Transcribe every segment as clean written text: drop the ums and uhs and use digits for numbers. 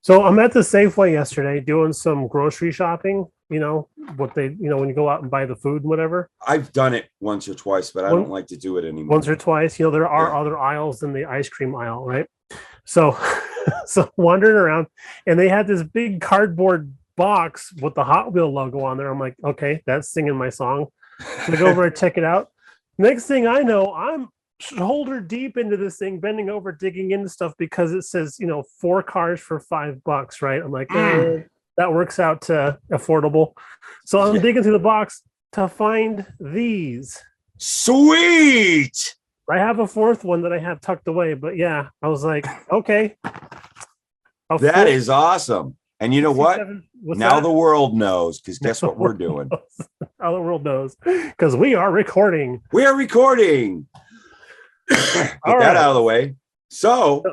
So I'm at the Safeway yesterday doing some grocery shopping. What when you go out and buy the food and whatever. I've done it once or twice, but I don't One, like to do it anymore. once or twice. There are Yeah. other aisles than the ice cream aisle, right? So, so wandering around, and they had this big cardboard box with the Hot Wheel logo on there. I'm like, okay, that's singing my song. So I go over and check it out. Next thing I know, I'm shoulder deep into this thing, bending over, digging into stuff because it says, 4 cars for $5, right? I'm like, that works out to affordable. So I'm digging through the box to find these. Sweet. I have a fourth one that I have tucked away, but yeah, I was like, okay. That is awesome. And you know what? Now the world knows, because guess what we're doing? Now the world knows, because we are recording. We are recording. Get that out of the way. So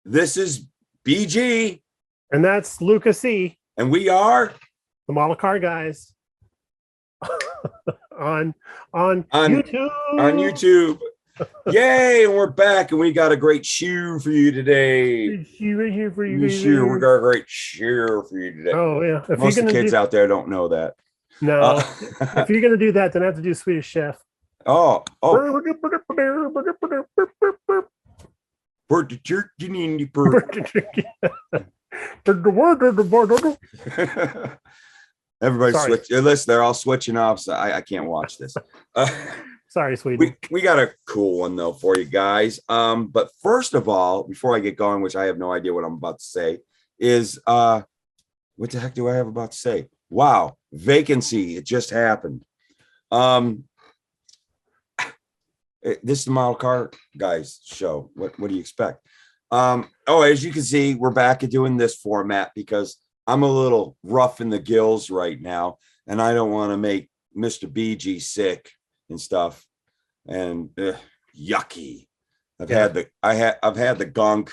this is BG. And that's Luka Cee. And we are the Model Car Guys. on YouTube. On YouTube. Yay, and we're back, and we got a great shoe for you today. Shoe right here for you. We got a great shoe for you today. Oh yeah. If most of the kids out there don't know that. No. If you're gonna do that, then I have to do Swedish Chef. Oh. Everybody switch. Listen, they're all switching off, so I can't watch this. Sorry, Sweden. We got a cool one though for you guys. But first of all, before I get going, which I have no idea what I'm about to say, is what the heck do I have about to say? Wow, vacancy. It just happened. This is the Model Car Guys show. What do you expect? As you can see, we're back at doing this format because I'm a little rough in the gills right now, and I don't want to make Mr. BG sick and stuff. And yucky. I've had the gunk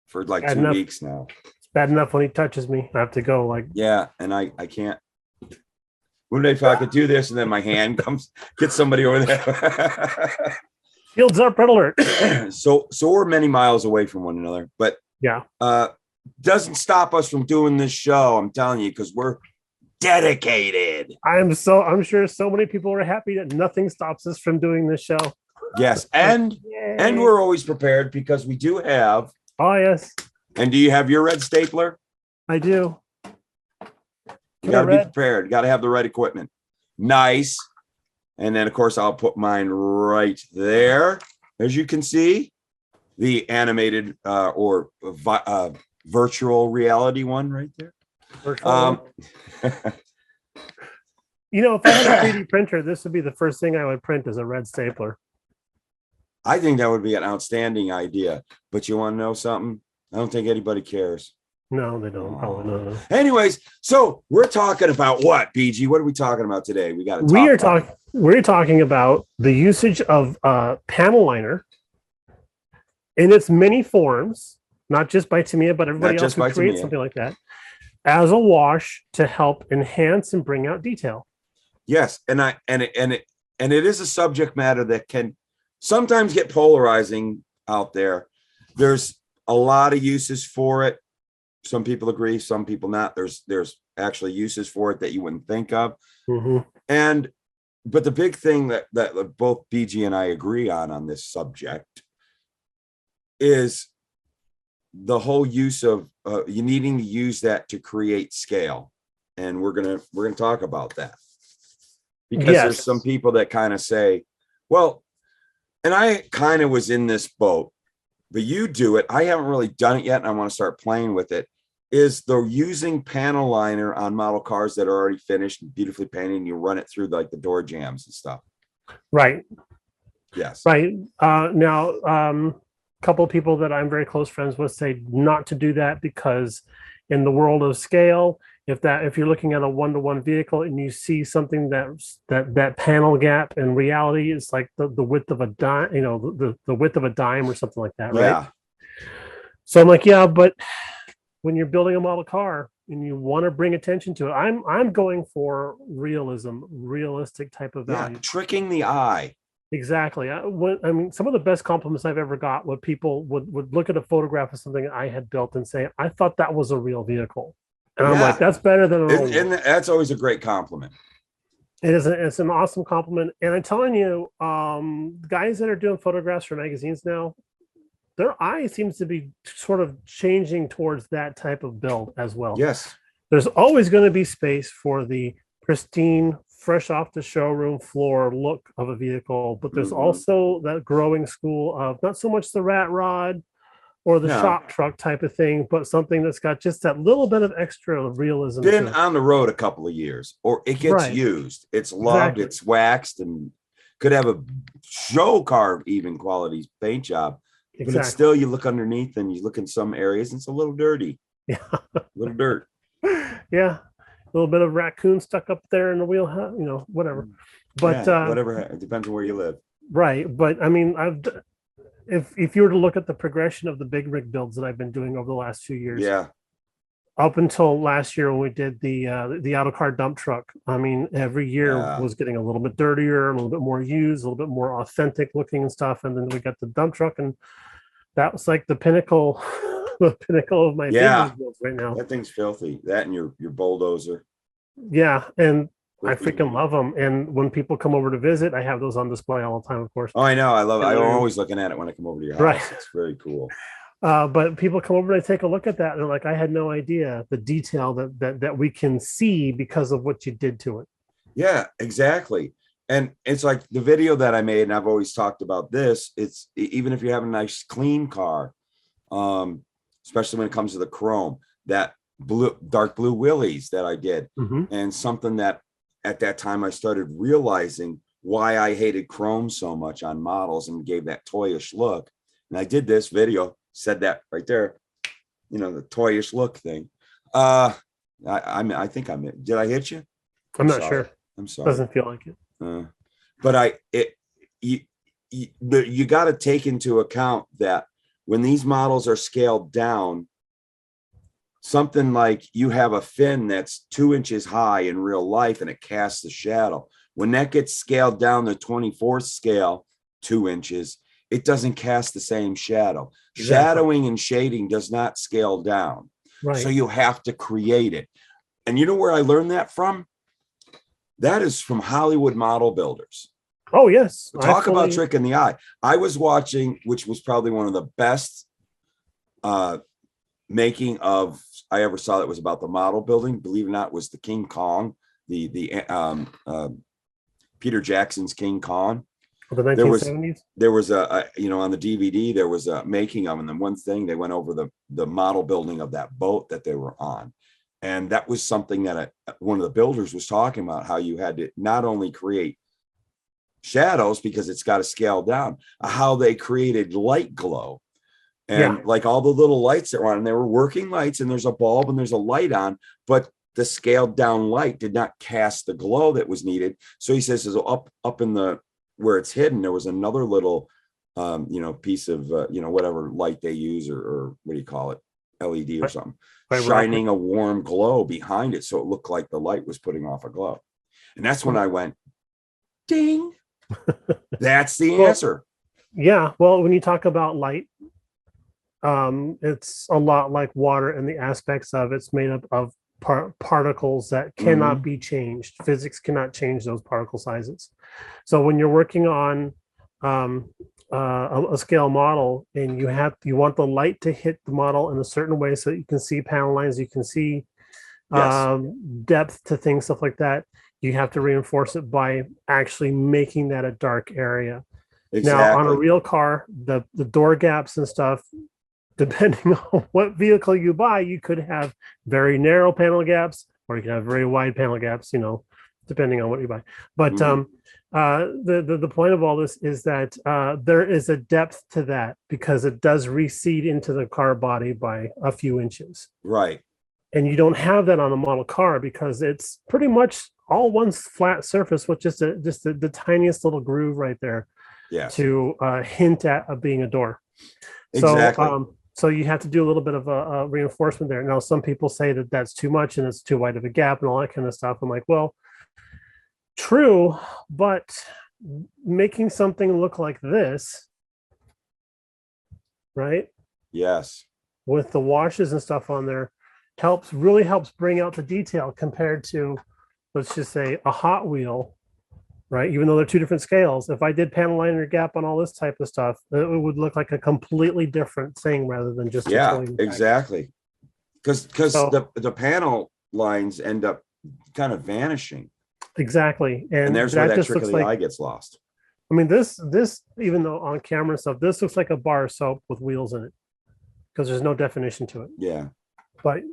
for like 2 weeks now. It's bad enough when he touches me. I have to go and I can't. One day if I could do this and then my hand comes, get somebody over there. Shields up, red alert. So we're many miles away from one another, but doesn't stop us from doing this show. I'm telling you, because we're dedicated. I'm sure so many people are happy that nothing stops us from doing this show. Yes, and we're always prepared because we do have. Oh yes. And do you have your red stapler? I do. You got to be prepared. You got to have the right equipment. Nice. And then, of course, I'll put mine right there. As you can see, the animated or virtual reality one right there. If I had a 3D printer, this would be the first thing I would print as a red stapler. I think that would be an outstanding idea. But you want to know something? I don't think anybody cares. No, they don't. Probably not. Anyways, so we're talking about what, BG? What are we talking about today? We're talking about the usage of panel liner in its many forms, not just by Tamiya, but everybody else who creates something like that, as a wash to help enhance and bring out detail. Yes, and it is a subject matter that can sometimes get polarizing out there. There's a lot of uses for it. Some people agree, some people not. There's actually uses for it that you wouldn't think of. Mm-hmm. But the big thing that both BG and I agree on this subject is the whole use of you needing to use that to create scale. And we're gonna talk about that. Because there's some people that kind of say, well, and I kind of was in this boat, but you do it. I haven't really done it yet, and I want to start playing with it. Is the using panel liner on model cars that are already finished and beautifully painted, and you run it through like the door jambs and stuff. Right. Yes. Right. Now, a couple of people that I'm very close friends with say not to do that because in the world of scale, if you're looking at a one-to-one vehicle and you see something that panel gap in reality is like the width of a dime, the width of a dime or something like that, right? Yeah. So I'm like, yeah, but when you're building a model car and you want to bring attention to it, I'm going for realistic type of value. Tricking the eye. Exactly. I mean, some of the best compliments I've ever got when people would look at a photograph of something I had built and say, I thought that was a real vehicle. And I'm like, Yeah. that's better than an old And one. that's always a great compliment. It's an awesome compliment. And I'm telling you, guys that are doing photographs for magazines now, their eye seems to be sort of changing towards that type of build as well. Yes. There's always going to be space for the pristine, fresh off the showroom floor look of a vehicle, but there's also that growing school of not so much the rat rod or the No. shop truck type of thing, but something that's got just that little bit of extra realism. Been on the road a couple of years, or it gets Right. used, it's loved, Exactly. it's waxed, and could have a show car even quality paint job. But it's Exactly. still, you look underneath and you look in some areas, and it's a little dirty. Yeah. A little dirt. Yeah. A little bit of raccoon stuck up there in the wheel, whatever. But yeah, whatever. It depends on where you live. right. But I mean, if you were to look at the progression of the big rig builds that I've been doing over the last few years, Yeah. up until last year when we did the auto car dump truck, I mean, every year was getting a little bit dirtier, a little bit more used, a little bit more authentic looking and stuff. And then we got the dump truck, and that was like the pinnacle, the pinnacle of my big rig builds right now. That thing's filthy. That and your bulldozer. Yeah, and I freaking love them. And when people come over to visit, I have those on display all the time, of course. Oh, I know. I love it. I'm always looking at it when I come over to your house. Right. It's very cool. But people come over and they take a look at that, and they're like, I had no idea the detail that we can see because of what you did to it. Yeah, exactly. And it's like the video that I made, and I've always talked about this. It's even if you have a nice clean car, especially when it comes to the chrome, that dark blue Willys that I did, and something that at that time I started realizing why I hated chrome so much on models and gave that toyish look. And I did this video, said that right there, the toyish look thing. I think did I hit you? I'm not sure. I'm sorry. Doesn't feel like it. But you got to take into account that when these models are scaled down, something like you have a fin that's 2 inches high in real life and it casts a shadow. When that gets scaled down to 24th scale, 2 inches, it doesn't cast the same shadow. Exactly. Shadowing and shading does not scale down. Right. So you have to create it. And you know where I learned that from? That is from Hollywood model builders. Oh, yes. Talk about trick in the eye. I was watching, which was probably one of the best making of I ever saw that was about the model building. Believe it or not, was the King Kong, the Peter Jackson's King Kong. The 1970s? There was a on the DVD, there was a making of, and then one thing they went over the model building of that boat that they were on. And that was something that one of the builders was talking about, how you had to not only create shadows because it's got to scale down, how they created light glow. And like all the little lights that were on, and they were working lights, and there's a bulb and there's a light on, but the scaled down light did not cast the glow that was needed. So he says, up in the, where it's hidden, there was another little, piece of, whatever light they use, or what do you call it? LED or something, shining a warm glow behind it. So it looked like the light was putting off a glow. And that's when I went, ding, that's the answer. Yeah. Well, when you talk about light, it's a lot like water in the aspects of it's made up of particles that cannot be changed. Physics cannot change those particle sizes. So when you're working on a scale model, and you want the light to hit the model in a certain way so that you can see panel lines, you can see depth to things, stuff like that, you have to reinforce it by actually making that a dark area. Exactly. Now on a real car, the door gaps and stuff, depending on what vehicle you buy, you could have very narrow panel gaps, or you can have very wide panel gaps, depending on what you buy. But the point of all this is that there is a depth to that, because it does recede into the car body by a few inches. Right. And you don't have that on a model car, because it's pretty much all one flat surface with just the tiniest little groove right there to hint at being a door. Exactly. So you have to do a little bit of a reinforcement there. Now, some people say that that's too much and it's too wide of a gap and all that kind of stuff. I'm like, well, true, but making something look like this, right? Yes. With the washes and stuff on there really helps bring out the detail compared to, let's just say, a Hot Wheel, right? Even though they're two different scales. If I did panel liner gap on all this type of stuff, it would look like a completely different thing rather than just Yeah, exactly. Because the panel lines end up kind of vanishing. Exactly. And there's where that that just trick of looks the like, eye gets lost. I mean, this even though on camera stuff, this looks like a bar of soap with wheels in it because there's no definition to it. Yeah. But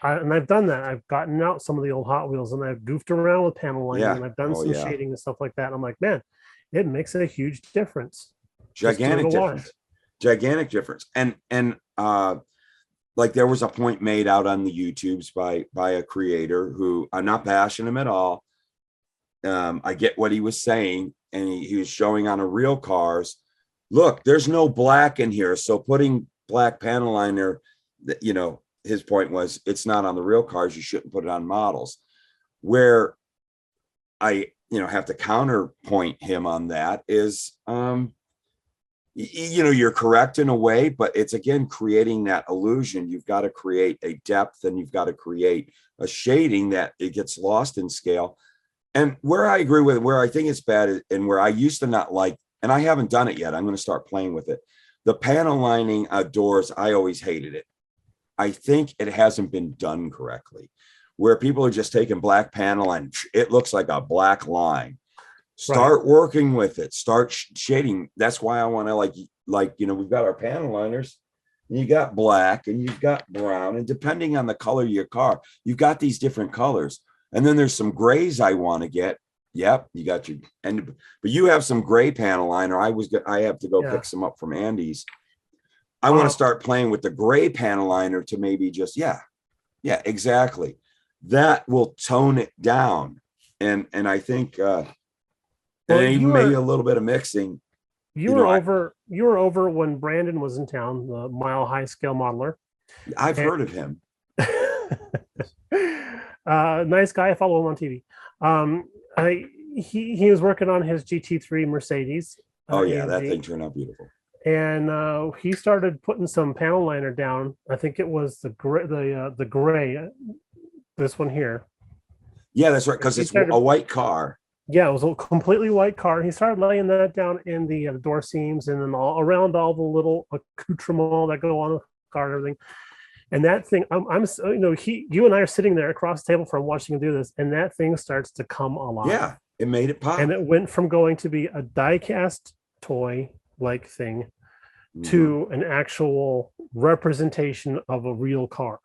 I've done that. I've gotten out some of the old Hot Wheels and I've goofed around with panel lining and I've done some shading and stuff like that. And I'm like, man, it makes a huge difference. Gigantic difference. Gigantic difference. And like there was a point made out on the YouTubes by a creator who I'm not bashing him at all. I get what he was saying, and he was showing on a real cars. Look, there's no black in here, so putting black panel liner, you know, his point was it's not on the real cars. You shouldn't put it on models. Where I, you know, have to counterpoint him on that is, you know, you're correct in a way, but it's again creating that illusion. You've got to create a depth and you've got to create a shading that it gets lost in scale. And where I agree with, where I think it's bad and where I used to not like, and I haven't done it yet, I'm going to start playing with it. The panel lining outdoors, I always hated it. I think it hasn't been done correctly, where people are just taking black panel and it looks like a black line. Start working with it, start shading. That's why I want to like, you know, we've got our panel liners, and you got black and you've got brown, and depending on the color of your car, you've got these different colors. And then there's some grays I want to get. Yep, you got your, and but you have some gray panel liner. I have to go pick some up from Andy's. I want to start playing with the gray panel liner to maybe just yeah, exactly. That will tone it down, and I think and even maybe a little bit of mixing. You were over when Brandon was in town, the Mile High Scale modeler. I've heard of him. Nice guy. I follow him on TV. He was working on his GT3 Mercedes. Oh yeah, that thing turned out beautiful. And he started putting some panel liner down. I think it was the gray, this one here. Yeah, that's right, because it's a white car. Yeah, it was a completely white car. He started laying that down in the door seams and then all around all the little accoutrements that go on the car and everything. And that thing, I'm you know, you and I are sitting there across the table from watching him do this, and that thing starts to come alive. Yeah, it made it pop. And it went from going to be a die-cast toy like thing to an actual representation of a real car.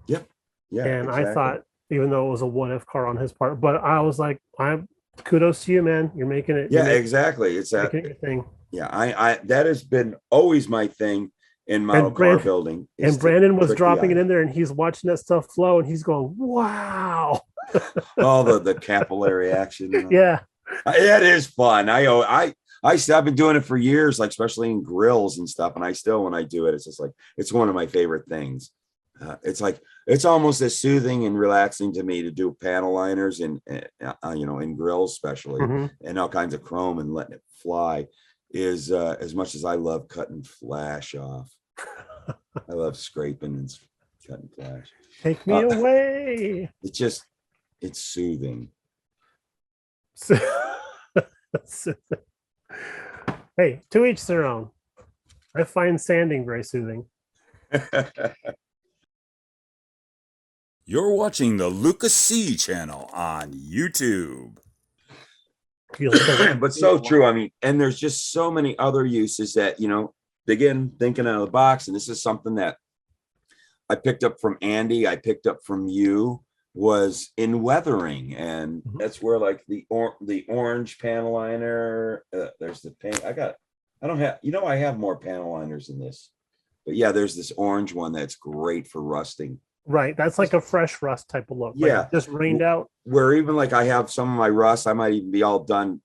Yep. Yeah. And exactly. I thought, even though it was a what-if car on his part, but I was like, kudos to you, man. You're making it. Yeah, exactly. It's making it your thing. Yeah, I that has been always my thing in model car building. And Brandon was dropping it in there, and he's watching that stuff flow, and he's going, "Wow!" All the capillary action. Yeah, it is fun. I've been doing it for years, like especially in grills and stuff. And I still, when I do it, it's just like it's one of my favorite things. It's like it's almost as soothing and relaxing to me to do panel liners and you know, in grills especially, and all kinds of chrome and letting it fly. Is as much as I love cutting flash off. I love scraping and cutting flash. Take me away. It's soothing. Hey, to each their own. I find sanding very soothing. You're watching the Luka Cee channel on YouTube. But so true. I mean, and there's just so many other uses that, you know, begin thinking out of the box. And this is something that I picked up from Andy, I picked up from you, was in weathering. And that's where like the orange panel liner, there's the paint. I have more panel liners than this. But yeah, there's this orange one that's great for rusting. Right. That's like a fresh rust type of look. Yeah. Like just rained out. Where even like I have some of my rust, I might even be all done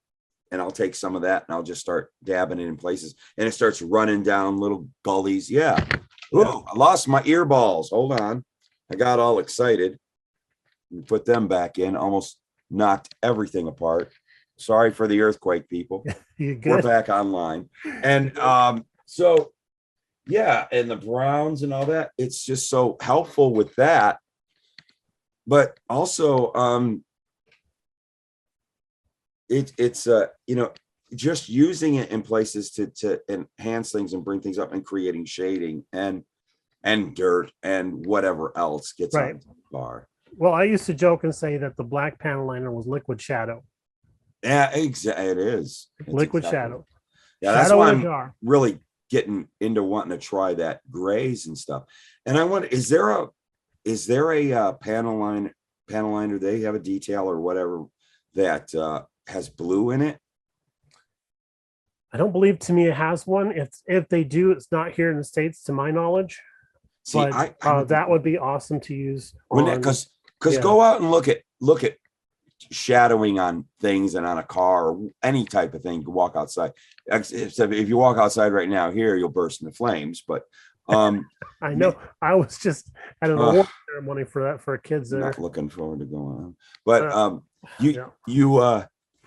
and I'll take some of that and I'll just start dabbing it in places and it starts running down little gullies. Yeah. Ooh, I lost my ear balls. Hold on. I got all excited and put them back in, almost knocked everything apart. Sorry for the earthquake, people. You We're good? back online. And so yeah, and the browns and all that, it's just so helpful with that. But also it's you know, just using it in places to enhance things and bring things up and creating shading and dirt and whatever else gets Right. on the bar. Well, I used to joke and say that the black panel liner was liquid shadow. Yeah, exactly. It is. It's Liquid exactly. shadow. Yeah, that's Shadow why in a I'm jar. really getting into wanting to try that grays and stuff. And I wonder, is there a panel liner? They have a detail or whatever that has blue in it. I don't believe Tamiya has one. If they do, it's not here in the States to my knowledge. See, But that would be awesome to use. because yeah. go out and look at shadowing on things and on a car or any type of thing. You walk outside. Except if you walk outside right now here, you'll burst into flames. But I know. I was just at an award ceremony for that for kids there. Not looking forward to going on. But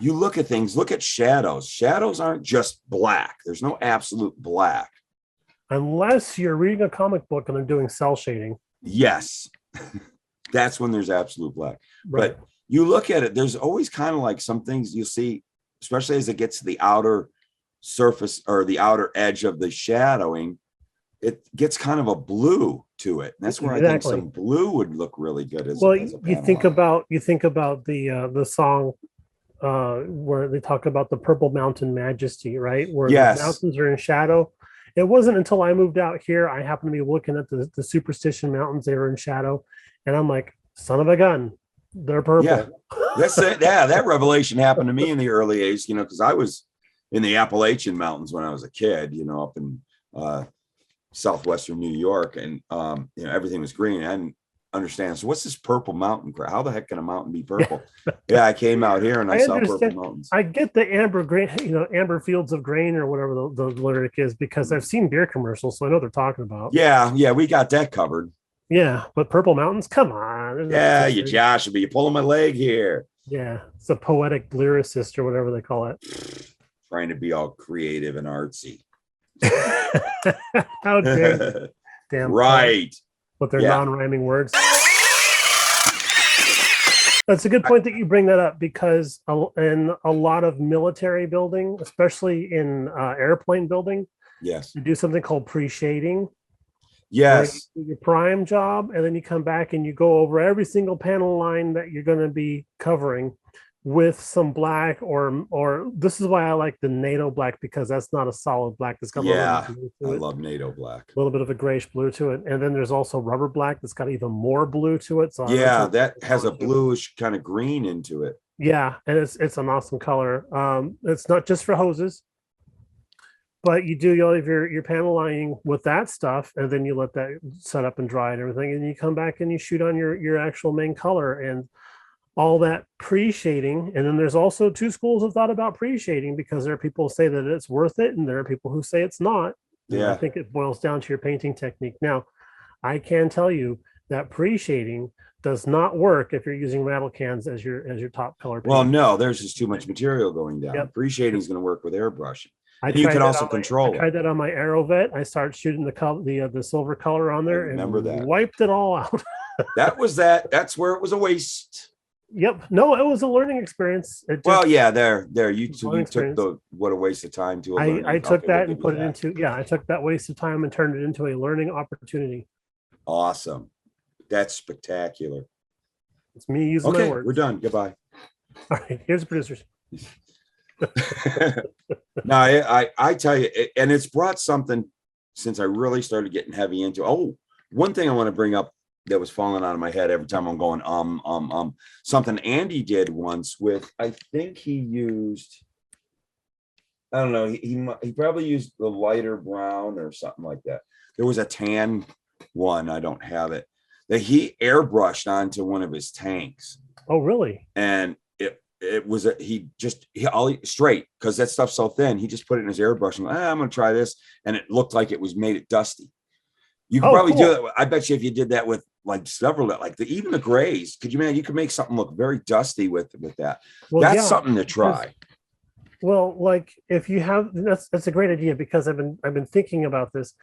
you look at things, look at shadows. Shadows aren't just black. There's no absolute black. Unless you're reading a comic book and they're doing cell shading. Yes. That's when there's absolute black. Right. But you look at it, there's always kind of like some things you'll see, especially as it gets to the outer surface or the outer edge of the shadowing, it gets kind of a blue to it. And that's where I think some blue would look really good. You think about the song where they talk about the Purple Mountain Majesty, right? Where the mountains are in shadow. It wasn't until I moved out here, I happened to be looking at the Superstition Mountains. They were in shadow. And I'm like, son of a gun, they're purple. Yeah, that's it. Yeah, that revelation happened to me in the early 80s, because I was in the Appalachian Mountains when I was a kid, up in southwestern New York, and everything was green. I didn't understand. So what's this purple mountain? How the heck can a mountain be purple? Yeah, I came out here and I saw purple mountains. I get the amber grain, amber fields of grain or whatever the lyric is, because I've seen beer commercials, so I know what they're talking about. Yeah, we got that covered. Yeah, but purple mountains, come on. Yeah, you Joshua, you're pulling my leg here. Yeah, it's a poetic lyricist or whatever they call it. Trying to be all creative and artsy. How dare damn right. With their non-rhyming words. That's a good point that you bring that up, because in a lot of military building, especially in airplane building, yes, you do something called pre-shading. Yes. You do your prime job, and then you come back and you go over every single panel line that you're going to be covering with some black, or this is why I like the NATO black, because that's not a solid black. It's got I love NATO black. A little bit of a grayish blue to it, and then there's also rubber black that's got even more blue to it. So that has a bluish kind of green into it. Yeah, and it's an awesome color. It's not just for hoses, but you do all of your panel lining with that stuff, and then you let that set up and dry and everything, and you come back and you shoot on your actual main color and all that pre-shading. And then there's also two schools of thought about pre-shading, because there are people who say that it's worth it, and there are people who say it's not. Yeah, I think it boils down to your painting technique. Now, I can tell you that pre-shading does not work if you're using rattle cans as your top color paint. Well, no, there's just too much material going down. Yep. Pre-shading is going to work with airbrushing. You can also control it. I tried that on my Aerovet. I started shooting the silver color on there, and wiped it all out. That's where it was a waste. Yep. No, it was a learning experience. There. You took what a waste of time to. I took that and put it into. Yeah, I took that waste of time and turned it into a learning opportunity. Awesome. That's spectacular. It's me using my words. We're done. Goodbye. All right. Here's the producers. No, I tell you, and it's brought something since I really started getting heavy into. Oh, one thing I want to bring up that was falling out of my head every time I'm going something Andy did once with, I think he used, I don't know, he probably used the lighter brown or something like that. There was a tan one, I don't have it, that he airbrushed onto one of his tanks. Oh, really? And it was straight, because that stuff's so thin. He just put it in his airbrush and I'm going to try this, and it looked like it was made it dusty. You could probably do that. I bet you if you did that with like several, like even the grays. Could you, man, you could make something look very dusty with that. Well, That's yeah, something to try. well, like if you have, that's a great idea because I've been thinking about this.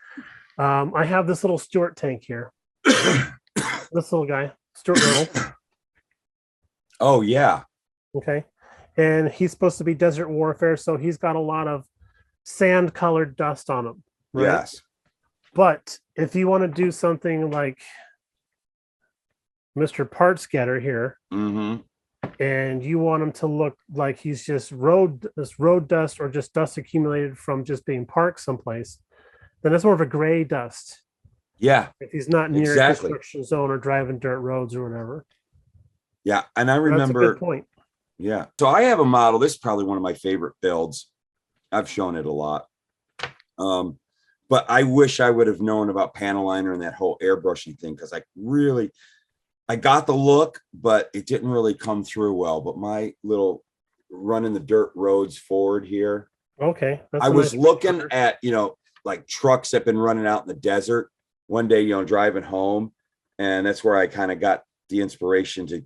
I have this little Stuart tank here. This little guy, Stuart Little. Oh yeah. Okay. And he's supposed to be desert warfare, so he's got a lot of sand colored dust on him. Right? Yes. But if you want to do something like Mr. Parts Getter here, Mm-hmm. and you want him to look like he's just this road dust or just dust accumulated from just being parked someplace, then that's more of a gray dust. Yeah. If he's not near a construction zone or driving dirt roads or whatever. Yeah. And I remember, that's a good point. Yeah. So I have a model. This is probably one of my favorite builds. I've shown it a lot. But I wish I would have known about panel liner and that whole airbrushing thing, because I got the look, but it didn't really come through well. But my little running the dirt roads forward here. Okay. I was looking at, like trucks that have been running out in the desert one day, driving home. And that's where I kind of got the inspiration to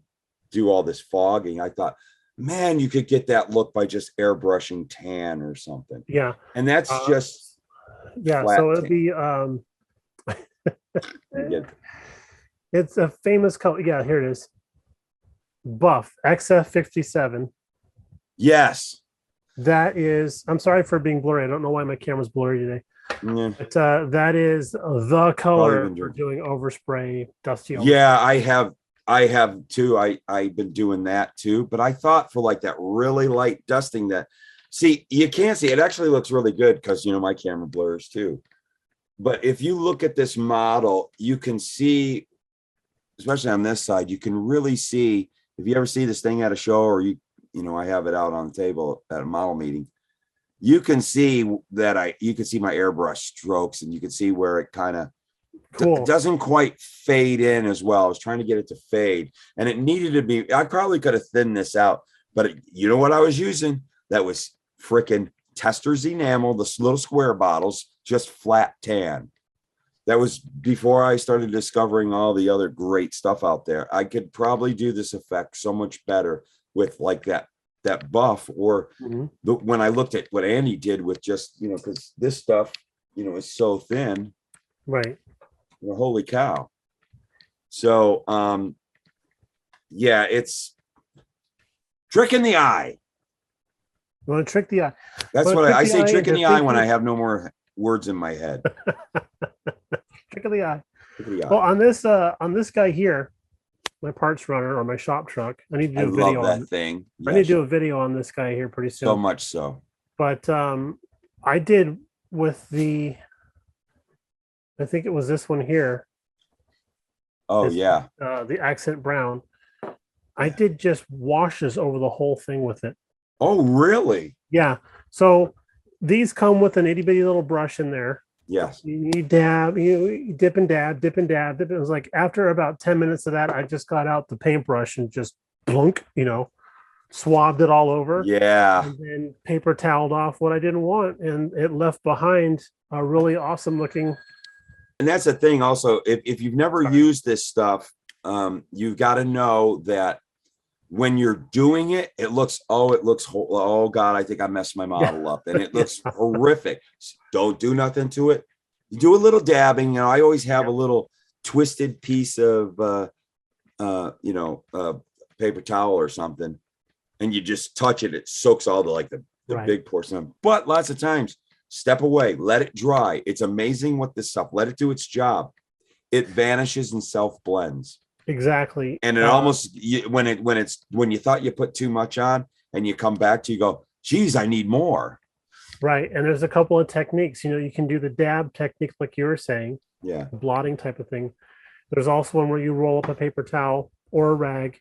do all this fogging. I thought, man, you could get that look by just airbrushing tan or something. Yeah. And that's just, yeah. So it'd be, it's a famous color. Yeah, here it is. Buff XF57. Yes. That is, I'm sorry for being blurry. I don't know why my camera's blurry today. Yeah. But that is the color for doing overspray dusty. Yeah, I have too. I've been doing that too. But I thought for like that really light dusting that, see, you can't see, it actually looks really good because, my camera blurs too. But if you look at this model, you can see, especially on this side, you can really see, if you ever see this thing at a show or I have it out on the table at a model meeting, you can see that you can see my airbrush strokes, and you can see where it kind of doesn't quite fade in as well. I was trying to get it to fade, and it needed to be, I probably could have thinned this out, but you know what I was using? That was freaking Tester's enamel, the little square bottles, just flat tan. That was before I started discovering all the other great stuff out there. I could probably do this effect so much better with like that buff, or when I looked at what Andy did with just, because this stuff, is so thin. Right. Holy cow. So, yeah, it's tricking the eye. You want to trick the eye? That's what I say, trick in the eye when I have no more words in my head. Trick of the eye. Well, on this guy here, my parts runner or my shop truck, I need to do a video on that thing. Yes. I need to do a video on this guy here pretty soon. So much so. But I did with I think it was this one here. Oh, yeah. The accent brown. I did just washes over the whole thing with it. Oh, really? Yeah. So these come with an itty bitty little brush in there. Yes. You dab, you dip and dab, dip and dab. It was like after about 10 minutes of that, I just got out the paintbrush and just blunk, swabbed it all over. Yeah. And then paper toweled off what I didn't want. And it left behind a really awesome looking. And that's the thing also, if you've never used this stuff, you've got to know that when you're doing it, oh God, I think I messed my model up, and it looks horrific. Don't do nothing to it. You do a little dabbing. I always have a little twisted piece of, paper towel or something, and you just touch it. It soaks all the big portion of it. But lots of times, step away, let it dry. It's amazing what this stuff, let it do its job. It vanishes and self blends. Exactly. And it almost, when you thought you put too much on and you come back to, you go, geez, I need more. Right. And there's a couple of techniques, you can do the dab technique, like you were saying, blotting type of thing. There's also one where you roll up a paper towel or a rag,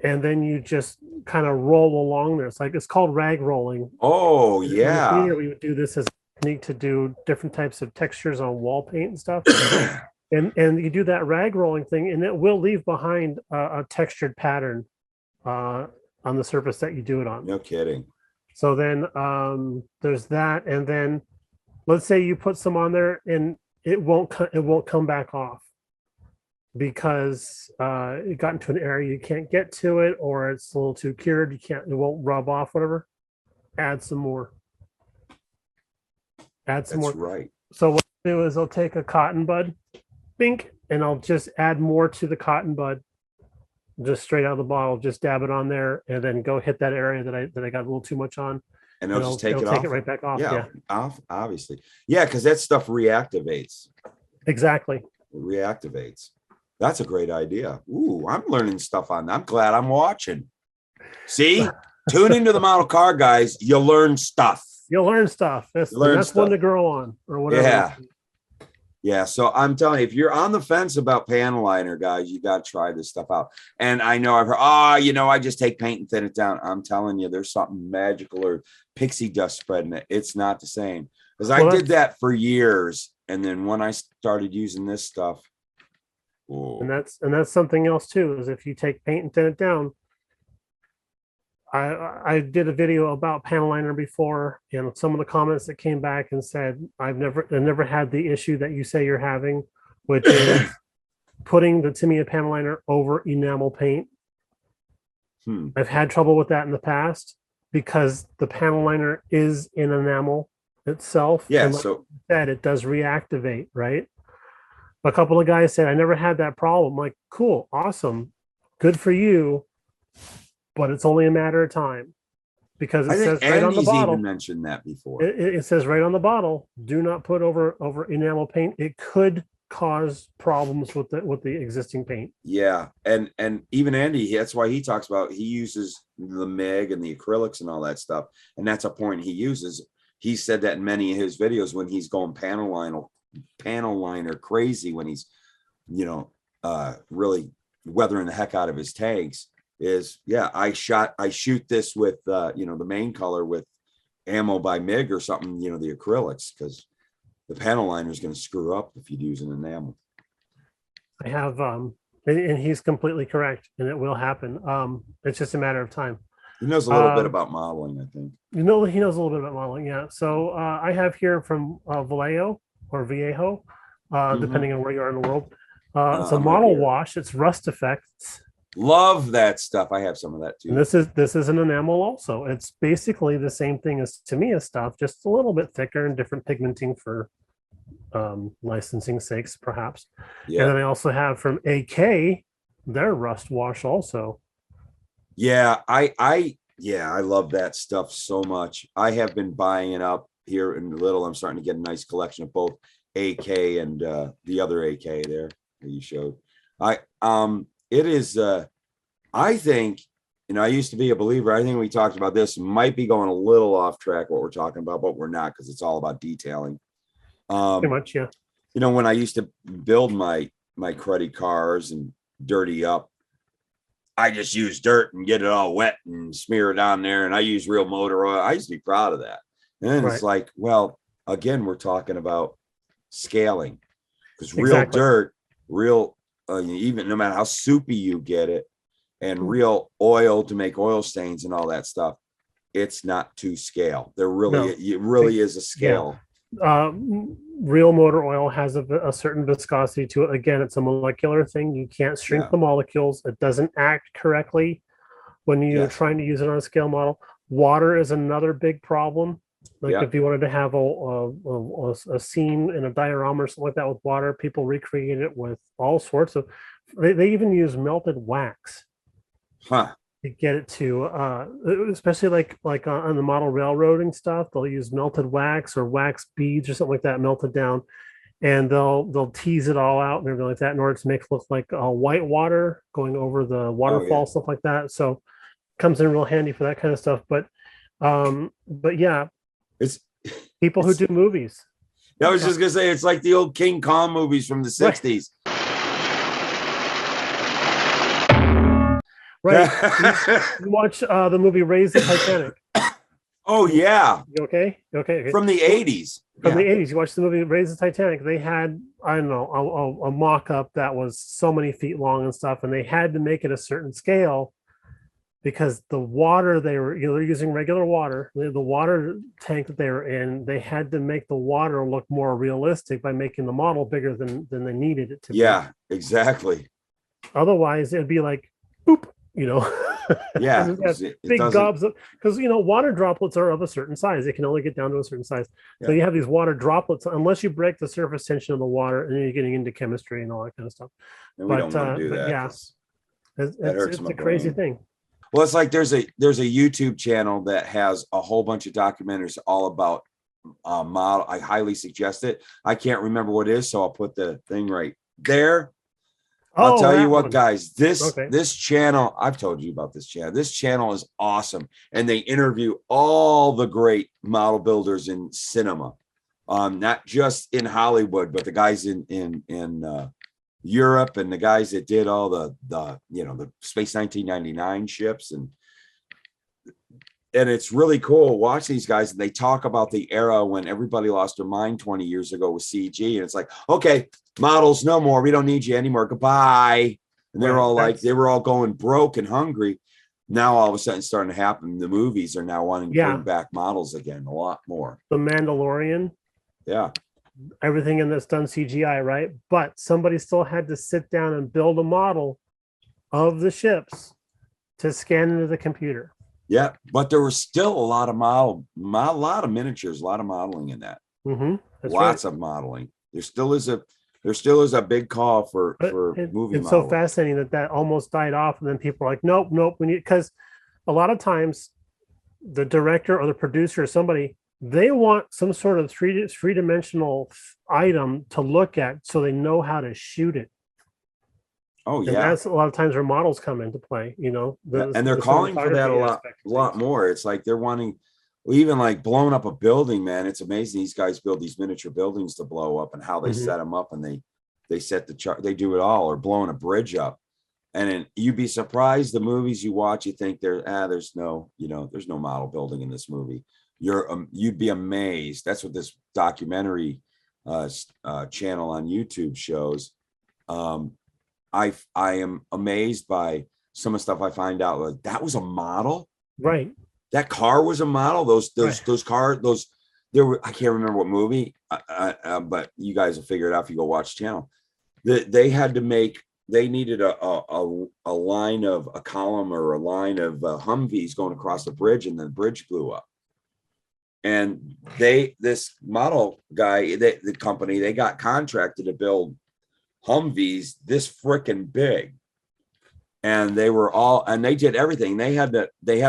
and then you just kind of roll along there. It's called rag rolling. Oh, yeah. In the we would do this as a technique to do different types of textures on wall paint and stuff. And you do that rag rolling thing, and it will leave behind a textured pattern on the surface that you do it on. No kidding. So then there's that, and then let's say you put some on there and it won't come back off. because it got into an area you can't get to it, or it's a little too cured, it won't rub off, whatever. Add some more. That's right. So what I'll do is I'll take a cotton bud, bink, and I'll just add more to the cotton bud, just straight out of the bottle. Just dab it on there, and then go hit that area that I got a little too much on. And it'll just take it take off. it right back off. Yeah, off, obviously. Yeah, because that stuff reactivates. Exactly. It reactivates. That's a great idea. Ooh, I'm learning stuff on that. I'm glad I'm watching. See, tune into the model car guys. You'll learn stuff. You'll learn stuff. That's one to grow on, or whatever. Yeah. Yeah. So I'm telling you, if you're on the fence about panel liner, guys, you got to try this stuff out. And I know I've heard, I just take paint and thin it down. I'm telling you, there's something magical or pixie dust spreading it. It's not the same. Because I did that for years. And then when I started using this stuff. Whoa. And that's something else too, is if you take paint and thin it down. I did a video about panel liner before, and some of the comments that came back and said, I've never had the issue that you say you're having, which is putting the Tamiya panel liner over enamel paint. I've had trouble with that in the past because the panel liner is in enamel itself. Yeah. And like you said, it does reactivate, right? A couple of guys said, I never had that problem. I'm like, cool, awesome, good for you. But it's only a matter of time, because it says right on the bottle. Even mentioned that before. It says right on the bottle, do not put over enamel paint. It could cause problems with the existing paint. Yeah, and even Andy, that's why he talks about, he uses the MIG and the acrylics and all that stuff, and that's a point he uses. He said that in many of his videos when he's going panel liner crazy, when he's really weathering the heck out of his tanks. Is I shoot this with the main color with ammo by MIG or something, the acrylics, because the panel liner is going to screw up if you use an enamel. I have and he's completely correct, and it will happen. It's just a matter of time. He knows a little bit about modeling, I think. He knows a little bit about modeling, yeah. So I have here from Vallejo or Viejo, depending on where you are in the world. It's a model wash. It's Rust Effects. Love that stuff. I have some of that too. And this is an enamel also. It's basically the same thing as Tamiya stuff, just a little bit thicker and different pigmenting for licensing sakes, perhaps. Yeah. And then I also have from a.k.a. their rust wash also. Yeah, I love that stuff so much. I have been buying it up here in Little. I'm starting to get a nice collection of both a.k.a. and the other a.k.a. there that you showed. It is, I think, I used to be a believer. I think we talked about this, might be going a little off track what we're talking about, but we're not, because it's all about detailing. Pretty much, yeah. When I used to build my cruddy cars and dirty up, I just use dirt and get it all wet and smear it on there. And I use real motor oil. I used to be proud of that. And then it's like, well, again, we're talking about scaling, because real dirt, even no matter how soupy you get it, and real oil to make oil stains and all that stuff, it's not to scale. It really is a scale. Yeah. Real motor oil has a certain viscosity to it. Again, it's a molecular thing. You can't shrink the molecules. It doesn't act correctly when you're trying to use it on a scale model. Water is another big problem. If you wanted to have a scene in a diorama or something like that with water, people recreate it with all sorts of. They even use melted wax to get it to, especially like on the model railroading stuff. They'll use melted wax or wax beads or something like that melted down, and they'll tease it all out and everything like that in order to make it look like white water going over the waterfall, stuff like that. So it comes in real handy for that kind of stuff. But yeah. It's people who do movies. I was just gonna say, it's like the old King Kong movies from the 60s. Right. You watch the movie Raise the Titanic. Oh yeah. You okay? Okay. From the 80s. From the 80s. You watch the movie Raise the Titanic. They had, I don't know, a mock-up that was so many feet long and stuff, and they had to make it a certain scale because the water they're using regular water. The water tank that they were in, they had to make the water look more realistic by making the model bigger than they needed it to be. Yeah, exactly. Otherwise, it'd be like, boop, Yeah, big gobs of, because water droplets are of a certain size. They can only get down to a certain size. So you have these water droplets, unless you break the surface tension of the water, and then you're getting into chemistry and all that kind of stuff. And we don't want to do that. Yeah, it's a crazy thing. Well, it's like there's a YouTube channel that has a whole bunch of documentaries all about model. I highly suggest it. I can't remember what it is, so I'll put the thing right there. I'll tell you what, guys, this channel, I've told you about this channel. This channel is awesome. And they interview all the great model builders in cinema. Not just in Hollywood, but the guys in Europe, and the guys that did all the Space 1999 ships, and it's really cool watching these guys, and they talk about the era when everybody lost their mind 20 years ago with CG, and it's like, okay, models no more, we don't need you anymore, goodbye. And they're all like, they were all going broke and hungry. Now all of a sudden it's starting to happen. The movies are now wanting to bring back models again, a lot more. The Mandalorian, everything in that's done CGI, right? But somebody still had to sit down and build a model of the ships to scan into the computer. Yeah, but there was still a lot of miniatures, a lot of modeling in that. Lots of modeling. There still is a big call for movie. It's so fascinating that almost died off, and then people are like, nope, we need, because a lot of times the director or the producer or somebody, they want some sort of three-dimensional item to look at so they know how to shoot it. Oh, yeah. And that's a lot of times where models come into play, and they're calling for that a lot more. It's like they're wanting, even like blowing up a building, man. It's amazing. These guys build these miniature buildings to blow up, and how they set them up, and they set the chart, they do it all, or blowing a bridge up. And then you'd be surprised, the movies you watch, you think there's no model building in this movie. You'd be amazed. That's what this documentary channel on YouTube shows. I am amazed by some of the stuff I find out. Like, that was a model, right? That car was a model. Those cars, there were, I can't remember what movie, but you guys will figure it out if you go watch the channel. They needed a line of a column or a line of Humvees going across the bridge, and the bridge blew up. And this model guy, the company, they got contracted to build Humvees this freaking big, and they did everything. They had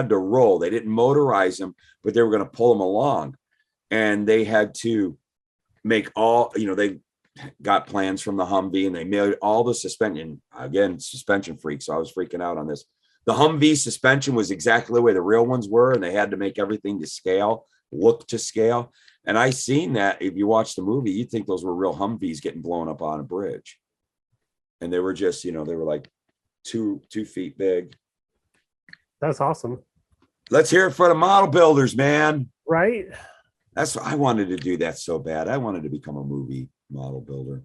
to roll. They didn't motorize them, but they were going to pull them along, and they had to make they got plans from the Humvee, and they made all the suspension. Again, suspension freak, so I was freaking out on this. The Humvee suspension was exactly the way the real ones were, and they had to make everything to scale, look to scale. And I seen that. If you watch the movie, you'd think those were real Humvees getting blown up on a bridge. And they were just, they were like 2 feet big. That's awesome. Let's hear it for the model builders, man. Right. That's what I wanted to do. That so bad. I wanted to become a movie model builder.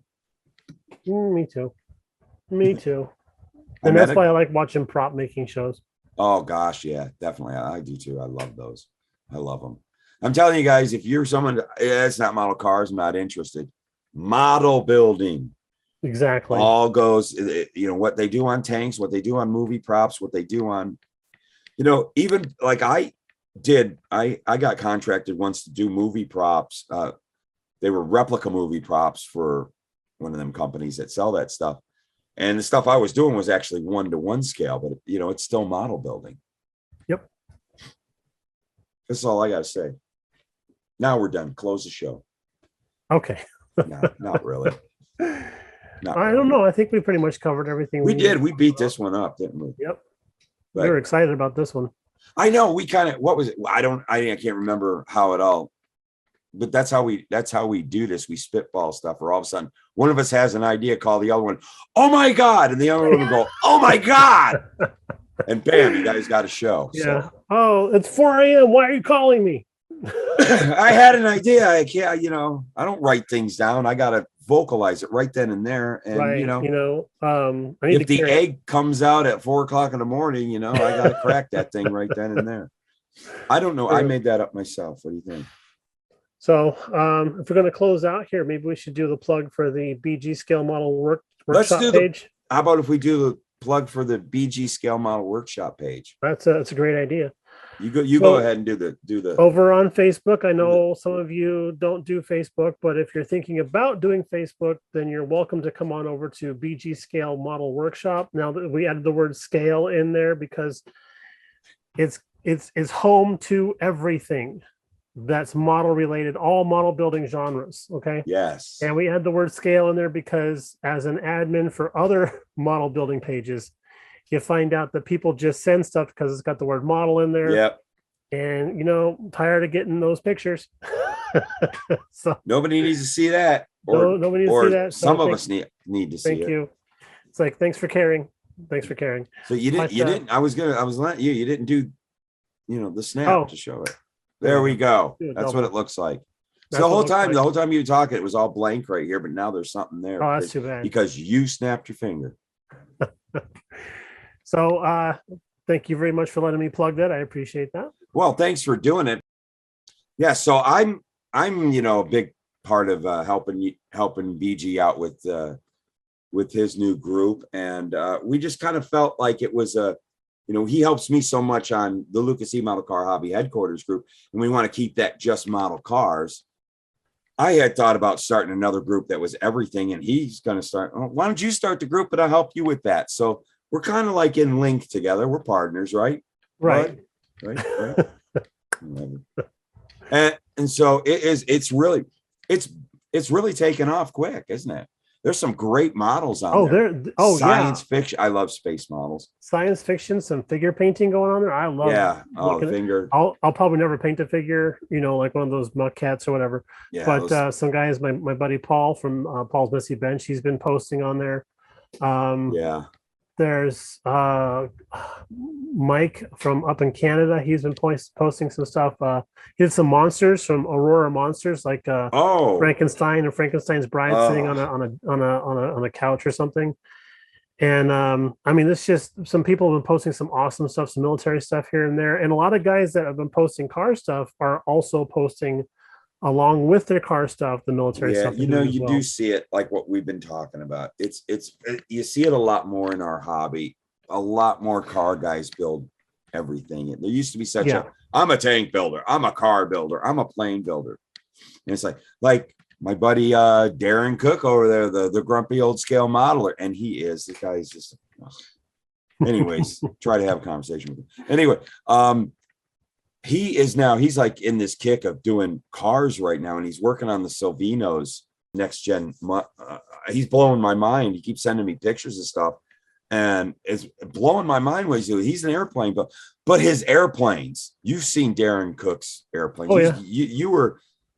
Me too. And that's why I like watching prop making shows. Oh gosh, yeah, definitely. I do too. I love those. I love them. I'm telling you guys, if you're someone, it's not model cars, I'm not interested. Model building. Exactly. All goes, what they do on tanks, what they do on movie props, what they do on, even like I got contracted once to do movie props. They were replica movie props for one of them companies that sell that stuff. And the stuff I was doing was actually 1-to-1 scale, but it's still model building. Yep. That's all I got to say. Now we're done. Close the show. Okay. No, not really. I don't know. I think we pretty much covered everything. We did. We beat this one up, didn't we? Yep. But we were excited about this one. I know. We kind of, what was it? I can't remember how it all, but that's how we do this. We spitball stuff, or all of a sudden one of us has an idea, call the other one, oh my God. And the other one will go, oh my God. And bam, you guys got a show. Yeah. So. Oh, it's 4 a.m. Why are you calling me? I had an idea. I can't, I don't write things down. I got to vocalize it right then and there. And right. I need if to the carry egg comes out at 4 o'clock in the morning, I got to crack that thing right then and there. I don't know. I made that up myself. What do you think? So if we're going to close out here, maybe we should do the plug for the BG scale model workshop page. How about if we do the plug for the BG scale model workshop page? That's a great idea. You go ahead and do the over on Facebook. I know some of you don't do Facebook, but if you're thinking about doing Facebook, then you're welcome to come on over to BG Scale Model Workshop. Now that we added the word scale in there because it's home to everything that's model related, all model building genres. Okay. Yes. And we add the word scale in there because as an admin for other model building pages, you find out that people just send stuff because it's got the word model in there. Yep. And tired of getting those pictures. So nobody needs to see that. Nobody needs to see that. Some of us need to see it. Thank you. It's like, thanks for caring. So you didn't. I was letting you didn't do, the snap to show it. There we go. That's what it looks like. So the whole time you were talking, it was all blank right here, but now there's something there. Oh, that's too bad. Because you snapped your finger. So thank you very much for letting me plug that. I appreciate that. Well, thanks for doing it. Yeah, so I'm a big part of helping BG out with his new group, and we just kind of felt like it was he helps me so much on the Luka Cee Model Car Hobby Headquarters group, and we want to keep that just model cars. I had thought about starting another group that was everything, and he's going to start. Oh, why don't you start the group, but I'll help you with that. So we're kind of like in link together. We're partners, right? Right. And so it's really taken off quick, isn't it? There's some great models on there. Science fiction. I love space models. Science fiction, some figure painting going on there. I love. Yeah. Finger. I'll probably never paint a figure, like one of those muck cats or whatever. Yeah. But some guys, my buddy Paul from Paul's Messy Bench, he's been posting on there. Yeah. There's Mike from up in Canada. He's been posting some stuff. He did some monsters from Aurora Monsters, like Frankenstein and Frankenstein's bride sitting on a couch or something. And it's just some people have been posting some awesome stuff, some military stuff here and there. And a lot of guys that have been posting car stuff are also posting along with their car stuff, the military stuff. You do see it like what we've been talking about. You see it a lot more in our hobby. A lot more car guys build everything. There used to be such I'm a tank builder, I'm a car builder, I'm a plane builder. And it's like my buddy Darren Cook over there, the grumpy old scale modeler. And the guy is just anyways, try to have a conversation with him. Anyway, he's like in this kick of doing cars right now, and he's working on the Silvinos next gen. He's blowing my mind. He keeps sending me pictures of stuff, and it's blowing my mind what he's doing. He's an airplane, but his airplanes. You've seen Darren Cook's airplanes. Oh, yeah.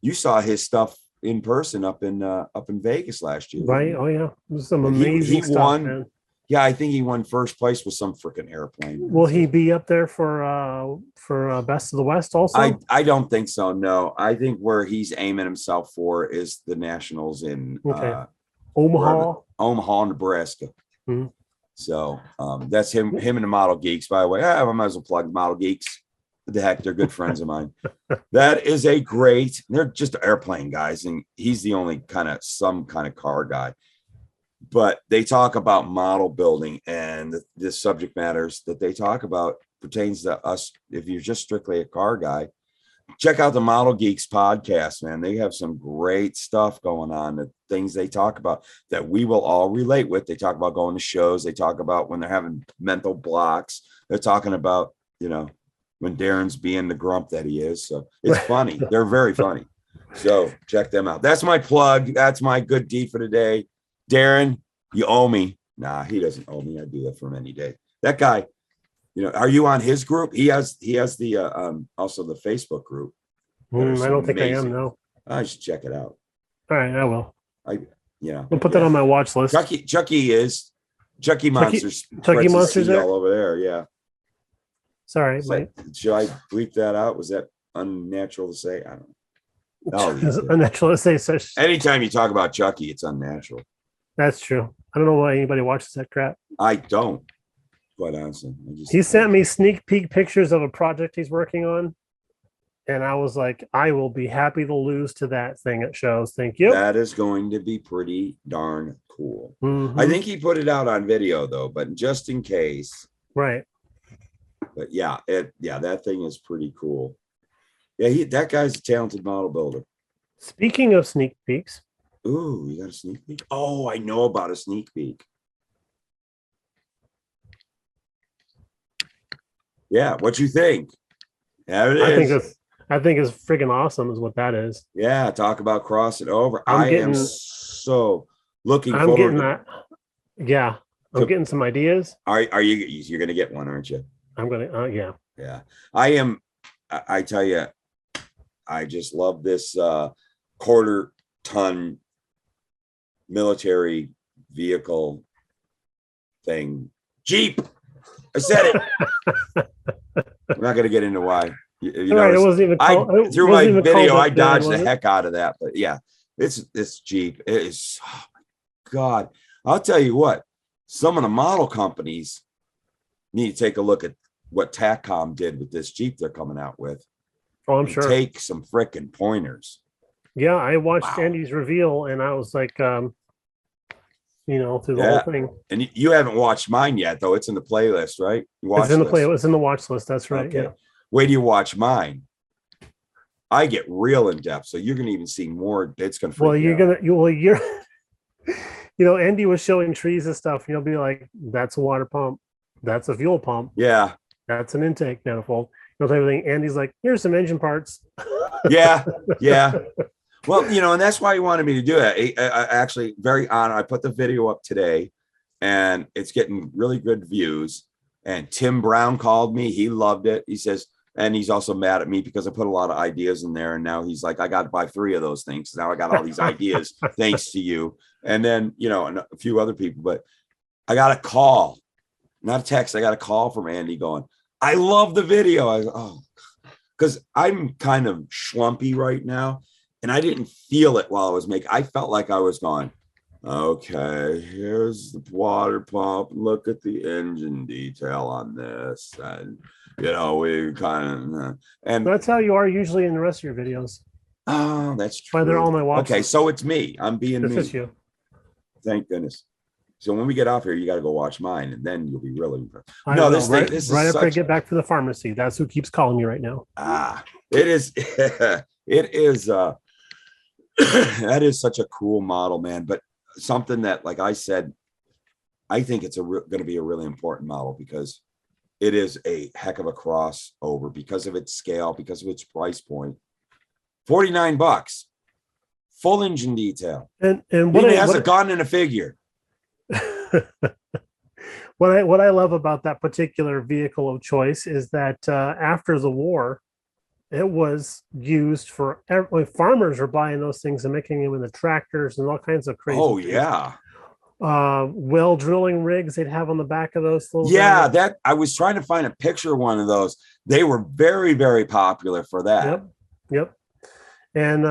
You saw his stuff in person up in Vegas last year, right? Oh yeah, there's some amazing stuff. Won, man. Yeah, I think he won first place with some freaking airplane. Will he be up there for Best of the West also? I don't think so. No, I think where he's aiming himself for is the Nationals in Omaha, Nebraska. Mm-hmm. So that's him and the Model Geeks. By the way, I might as well plug Model Geeks. What the heck, they're good friends of mine. That is they're just airplane guys, and he's the only some kind of car guy. But they talk about model building, and the subject matters that they talk about pertains to us. If you're just strictly a car guy, check out the Model Geeks podcast, man. They have some great stuff going on. The things they talk about that we will all relate with. They talk about going to shows. They talk about when they're having mental blocks. They're talking about, when Darren's being the grump that he is. So it's funny. They're very funny. So check them out. That's my plug. That's my good deed for today. Darren, you owe me. Nah, he doesn't owe me. I do that for him any day. That guy, are you on his group? He has the also the Facebook group. I don't think I am. No, I should check it out. All right, I will. I'll put that on my watch list. Chucky Monsters. Chucky Monsters there? All over there. Yeah. Sorry, should I bleep that out? Was that unnatural to say? I don't know. Oh, It's unnatural to say such. anytime you talk about Chucky, it's unnatural. That's true. I don't know why anybody watches that crap. I don't, quite honestly. He sent me sneak peek pictures of a project he's working on. And I was like, I will be happy to lose to that thing at shows. Thank you. That is going to be pretty darn cool. Mhm. I think he put it out on video though, but just in case. Right. But yeah, that thing is pretty cool. Yeah, that guy's a talented model builder. Speaking of sneak peeks. Ooh, you got a sneak peek? Oh, I know about a sneak peek. Yeah, what you think? There it is. I think it's freaking awesome is what that is. Yeah, talk about crossing over. I am so looking forward getting that. Yeah, I'm getting some ideas. Are you're gonna get one, aren't you? I'm gonna yeah. Yeah. I am. I tell you, I just love this quarter-ton military vehicle thing. Jeep. I said it. I'm not gonna get into why. You know, right, it wasn't even through my video, I dodged the heck out of that. But yeah, this Jeep is, oh my God. I'll tell you what, some of the model companies need to take a look at what TACCOM did with this Jeep they're coming out with. Oh, I'm sure. Take some frickin' pointers. Yeah, I watched Andy's reveal and I was like, through the whole thing. And you haven't watched mine yet, though. It's in the playlist, right? It's in the play. It's in the watch list. That's right. Okay. Yeah. Wait till you watch mine. I get real in depth, so you're gonna even see more. It's gonna. Andy was showing trees and stuff. You'll be like, "That's a water pump. That's a fuel pump. Yeah, that's an intake manifold." Everything. Andy's like, "Here's some engine parts." Yeah. Well, and that's why he wanted me to do it. I actually very honored. I put the video up today, and it's getting really good views. And Tim Brown called me. He loved it. He says, and he's also mad at me because I put a lot of ideas in there. And now he's like, I got to buy 3 of those things. Now I got all these ideas thanks to you. And then, and a few other people. But I got a call, not a text. I got a call from Andy going, I love the video. Because I'm kind of schlumpy right now. And I didn't feel it while I was making. I felt like I was going, okay, here's the water pump. Look at the engine detail on this. And, we kind of. And that's how you are usually in the rest of your videos. Oh, that's true. Why they're all my watch. Okay, so it's me. I'm being me. This is you. Thank goodness. So when we get off here, you got to go watch mine, and then you'll be really impressed. This right after I get back from the pharmacy. That's who keeps calling me right now. It is. It is. That is such a cool model, man. But something that, like I said, I think it's going to be a really important model because it is a heck of a crossover because of its scale, because of its price point. $49, full engine detail, and it has a gun and a figure. What I love about that particular vehicle of choice is that after the war, it was used for farmers were buying those things and making them into tractors and all kinds of crazy. Oh yeah. Well drilling rigs they'd have on the back of those. That I was trying to find a picture of one of those. They were very, very popular for that. Yep. And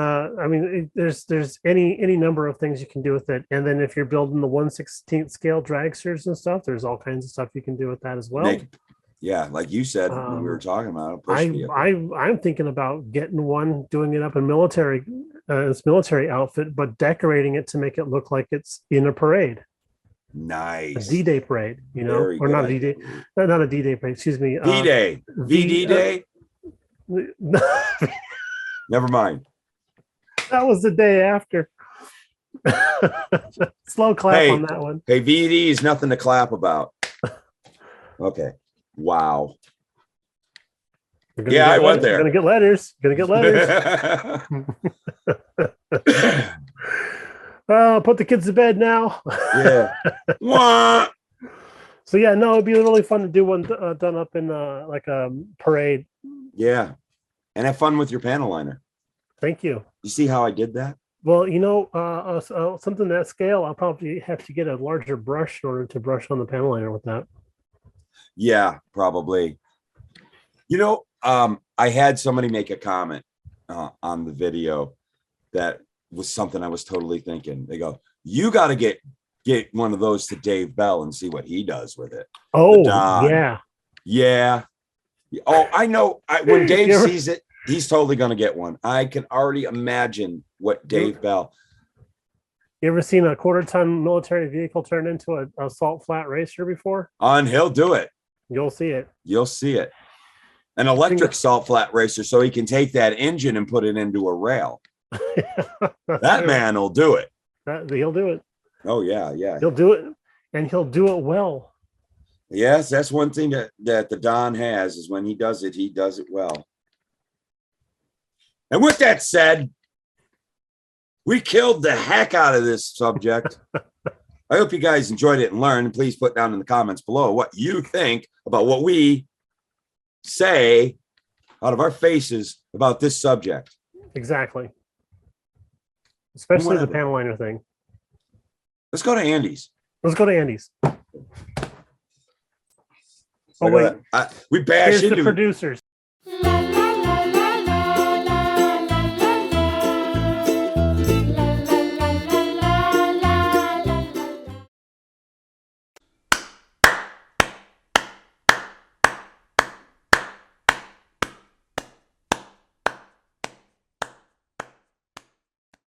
there's any number of things you can do with it. And then if you're building the 1/16 scale dragsters and stuff, there's all kinds of stuff you can do with that as well. Like you said, when we were talking about it. I'm thinking about getting one, doing it up in military outfit, but decorating it to make it look like it's in a parade. Nice. A D-Day parade, Very or not a D-Day, not a D-Day parade, excuse me. D-Day. VD Day? Never mind. That was the day after. Slow clap on that one. Hey, VD is nothing to clap about. Okay. Wow. I went there. Gonna get letters. Put the kids to bed now. Yeah. What? So it'd be really fun to do one done up in like a parade. Yeah, and have fun with your panel liner. Thank you. You see how I did that? Well, something that scale, I'll probably have to get a larger brush in order to brush on the panel liner with that. Yeah, probably. I had somebody make a comment on the video that was something I was totally thinking. They go, you got to get one of those to Dave Bell and see what he does with it. Oh, Don. yeah. Yeah. Oh, I know. When Dave You ever- sees it, he's totally going to get one. I can already imagine what Dave Bell. You ever seen a quarter-ton military vehicle turned into an assault flat racer before? And he'll do it. You'll see it. You'll see it. An electric salt flat racer, so he can take that engine and put it into a rail. That man will do it. He'll do it. Oh yeah, yeah. He'll do it, and he'll do it well. Yes, that's one thing that the Don has, is when he does it well. And with that said, we killed the heck out of this subject. I hope you guys enjoyed it and learned. Please put down in the comments below what you think about what we say out of our faces about this subject. Exactly. Especially the Whatever. panel liner thing. Let's go to Andy's. Let's go to Andy's. Oh, Look wait. at that. We bash Here's the into producers.